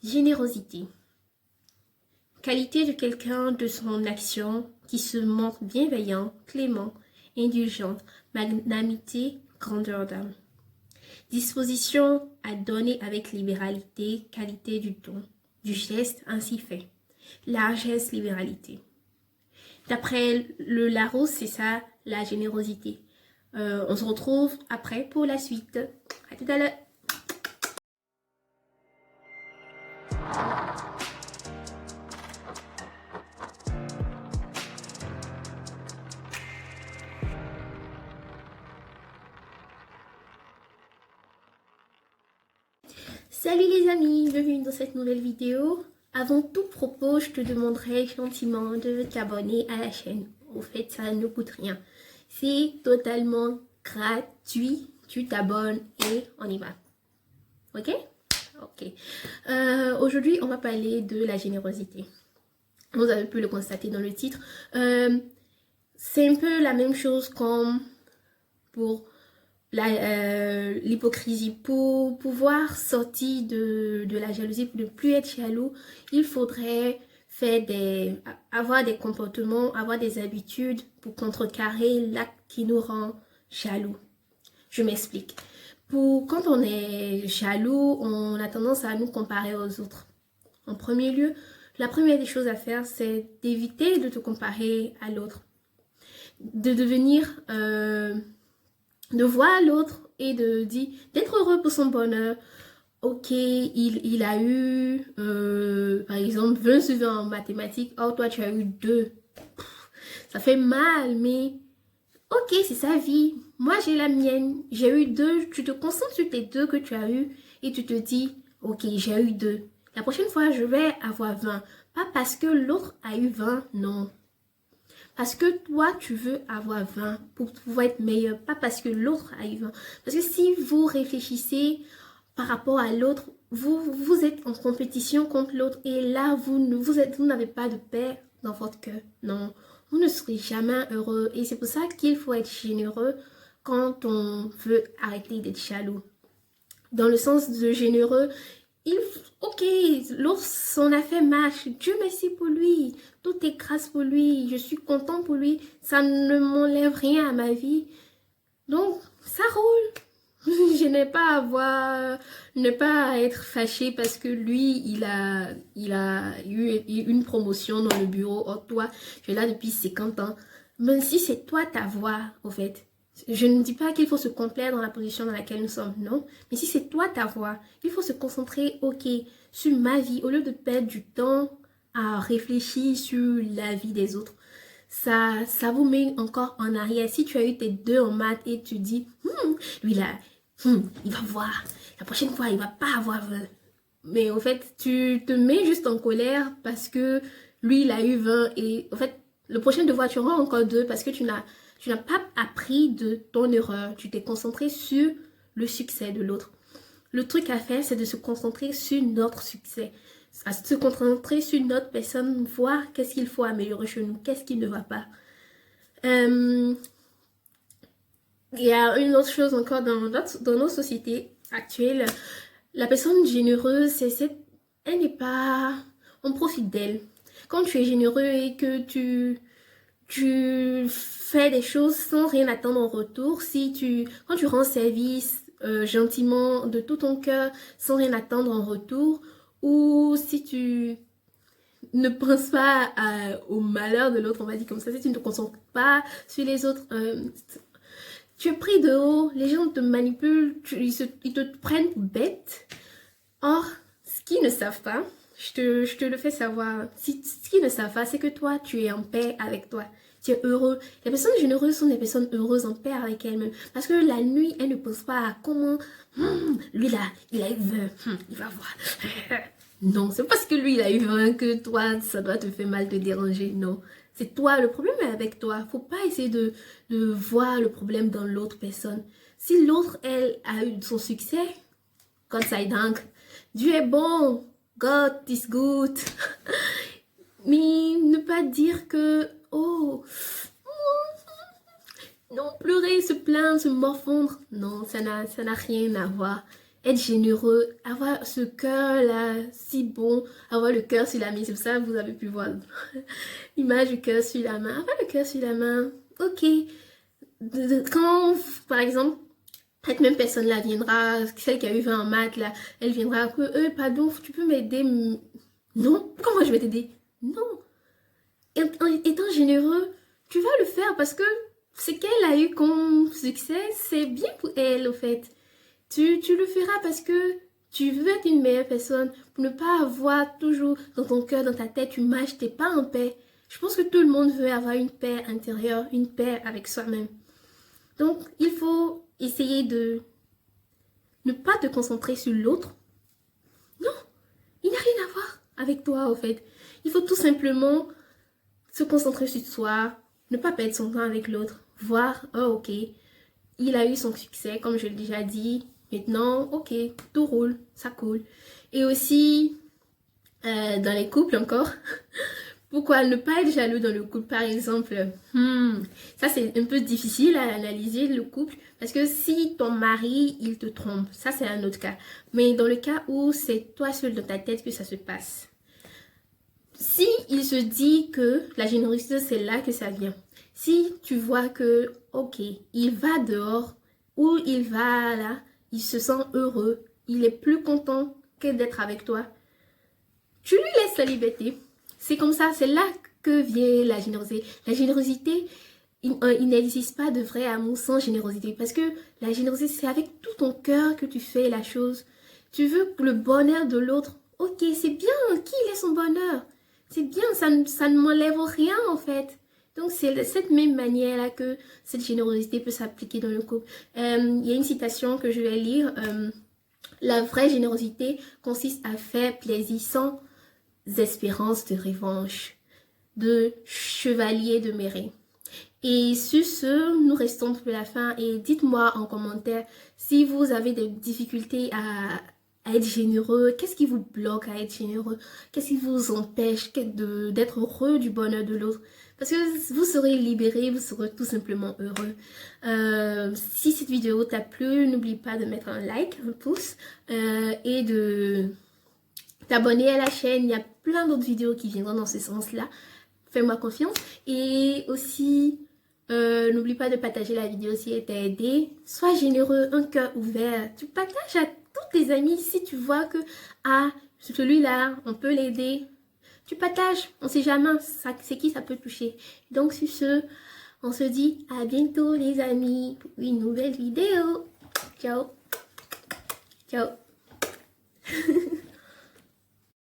Générosité. Qualité de quelqu'un de son action qui se montre bienveillant, clément, indulgent, magnanimité, grandeur d'âme. Disposition à donner avec libéralité, qualité du don, du geste ainsi fait. Largesse, libéralité. D'après le Larousse, c'est ça la générosité. On se retrouve après pour la suite. À tout à l'heure. Salut les amis, bienvenue dans cette nouvelle vidéo. Avant tout propos, je te demanderai gentiment de t'abonner à la chaîne. Au fait, ça ne coûte rien. C'est totalement gratuit. Tu t'abonnes et on y va. Ok? Ok. Aujourd'hui, on va parler de la générosité. Vous avez pu le constater dans le titre. C'est un peu la même chose comme pour l'hypocrisie. Pour pouvoir sortir de la jalousie, pour ne plus être jaloux, il faudrait avoir des comportements, avoir des habitudes pour contrecarrer l'acte qui nous rend jaloux. Je m'explique. Quand on est jaloux, on a tendance à nous comparer aux autres. En premier lieu, la première des choses à faire, c'est d'éviter de te comparer à l'autre. De devenir... de voir l'autre et d'être heureux pour son bonheur. Ok, il a eu, par exemple, 20 sur 20 en mathématiques. Oh, toi, tu as eu 2. Ça fait mal, mais ok, c'est sa vie. Moi, j'ai la mienne. J'ai eu 2. Tu te concentres sur tes 2 que tu as eu et tu te dis, ok, j'ai eu 2. La prochaine fois, je vais avoir 20. Pas parce que l'autre a eu 20, non. Parce que toi, tu veux avoir 20 pour pouvoir être meilleur, pas parce que l'autre a eu 20. Parce que si vous réfléchissez par rapport à l'autre, vous êtes en compétition contre l'autre et là, vous n'avez pas de paix dans votre cœur. Non, vous ne serez jamais heureux. Et c'est pour ça qu'il faut être généreux quand on veut arrêter d'être jaloux. Dans le sens de généreux, ok, l'autre s'en a fait marche. Dieu merci pour lui. Tout est grâce pour lui. Je suis content pour lui. Ça ne m'enlève rien à ma vie. Donc, ça roule. Je n'ai pas à avoir, ne pas être fâchée parce que lui, il a eu une promotion dans le bureau. Oh, toi, tu es là depuis 50 ans. Même si c'est toi ta voix, au fait. Je ne dis pas qu'il faut se complaire dans la position dans laquelle nous sommes, non. Mais si c'est toi ta voix, il faut se concentrer, ok, sur ma vie, au lieu de perdre du temps à réfléchir sur la vie des autres. Ça vous met encore en arrière. Si tu as eu tes 2 en maths et tu dis, lui là, il va voir, la prochaine fois, il va pas avoir 20. Mais en fait, tu te mets juste en colère parce que lui, il a eu 20 et en fait, le prochain devoir, tu auras encore 2 parce que tu n'as pas appris de ton erreur. Tu t'es concentré sur le succès de l'autre. Le truc à faire, c'est de se concentrer sur notre succès. À se concentrer sur notre personne, voir qu'est-ce qu'il faut améliorer chez nous, qu'est-ce qui ne va pas. Il y a une autre chose encore dans nos sociétés actuelles. La personne généreuse, elle n'est pas... On profite d'elle. Quand tu es généreux et que tu fais des choses sans rien attendre en retour, quand tu rends service gentiment de tout ton cœur sans rien attendre en retour, ou si tu ne penses pas au malheur de l'autre, on va dire comme ça, si tu ne te concentres pas sur les autres, tu es pris de haut, les gens te manipulent, ils te prennent pour bête. Or, ce qu'ils ne savent pas, je te le fais savoir, ce qu'ils ne savent pas, c'est que toi, tu es en paix avec toi. Tu es heureux. Les personnes généreuses sont des personnes heureuses, en paix avec elles-mêmes. Parce que la nuit, elles ne pensent pas à comment, lui là, il a eu 20, il va voir. Non, c'est parce que lui, il a eu 20 que toi, ça doit te faire mal, te déranger. Non, c'est toi, le problème est avec toi. Faut pas essayer de voir le problème dans l'autre personne. Si l'autre, elle, a eu son succès, Gott sei Dank, Dieu est bon, God is good. Mais ne pas dire que, oh, non, pleurer, se plaindre, se morfondre, non, ça n'a rien à voir. être généreux, avoir ce cœur là si bon, avoir le cœur sur la main, c'est pour ça que vous avez pu voir l'image du cœur sur la main, avoir le cœur sur la main, ok, quand par exemple cette même personne là viendra, celle qui a eu 20 en maths là, elle viendra que, pardon, tu peux m'aider, non, comment je vais t'aider, non, en étant généreux, tu vas le faire parce que ce qu'elle a eu comme succès, c'est bien pour elle au fait. Tu le feras parce que tu veux être une meilleure personne pour ne pas avoir toujours dans ton cœur, dans ta tête, tu marches, t'es pas en paix. Je pense que tout le monde veut avoir une paix intérieure, une paix avec soi-même. Donc, il faut essayer de ne pas te concentrer sur l'autre. Non, il n'y a rien à voir avec toi, au fait. Il faut tout simplement se concentrer sur soi, ne pas perdre son temps avec l'autre, voir, oh ok, il a eu son succès, comme je l'ai déjà dit, maintenant, ok, tout roule, ça coule. Et aussi, dans les couples encore, pourquoi ne pas être jaloux dans le couple, par exemple, ça c'est un peu difficile à analyser le couple, parce que si ton mari, il te trompe, ça c'est un autre cas. Mais dans le cas où c'est toi seul dans ta tête que ça se passe, si il se dit que la générosité, c'est là que ça vient. Si tu vois que, ok, il va dehors ou il va là, il se sent heureux, il est plus content que d'être avec toi, tu lui laisses la liberté. C'est comme ça, c'est là que vient la générosité. La générosité, il n'existe pas de vrai amour sans générosité. Parce que la générosité, c'est avec tout ton cœur que tu fais la chose. Tu veux le bonheur de l'autre. Ok, c'est bien, qu'il ait son bonheur. C'est bien, ça ne m'enlève rien en fait. Donc c'est de cette même manière-là que cette générosité peut s'appliquer dans le couple. Il y a une citation que je vais lire. La vraie générosité consiste à faire plaisir sans espérances de revanche, de chevalier de Méré. Et sur ce, nous restons pour la fin et dites-moi en commentaire si vous avez des difficultés à être généreux, qu'est-ce qui vous bloque à être généreux, qu'est-ce qui vous empêche d'être heureux du bonheur de l'autre, parce que vous serez libéré, vous serez tout simplement heureux. Si cette vidéo t'a plu, n'oublie pas de mettre un like, un pouce, et de t'abonner à la chaîne. Il y a plein d'autres vidéos qui viendront dans ce sens-là. Fais-moi confiance. Et aussi, n'oublie pas de partager la vidéo si elle t'a aidé. Sois généreux, un cœur ouvert. Tu partages à tous tes amis si tu vois que, ah, celui-là, on peut l'aider. Tu partages, on sait jamais c'est qui ça peut toucher. Donc sur ce, on se dit à bientôt les amis pour une nouvelle vidéo. Ciao. Ciao.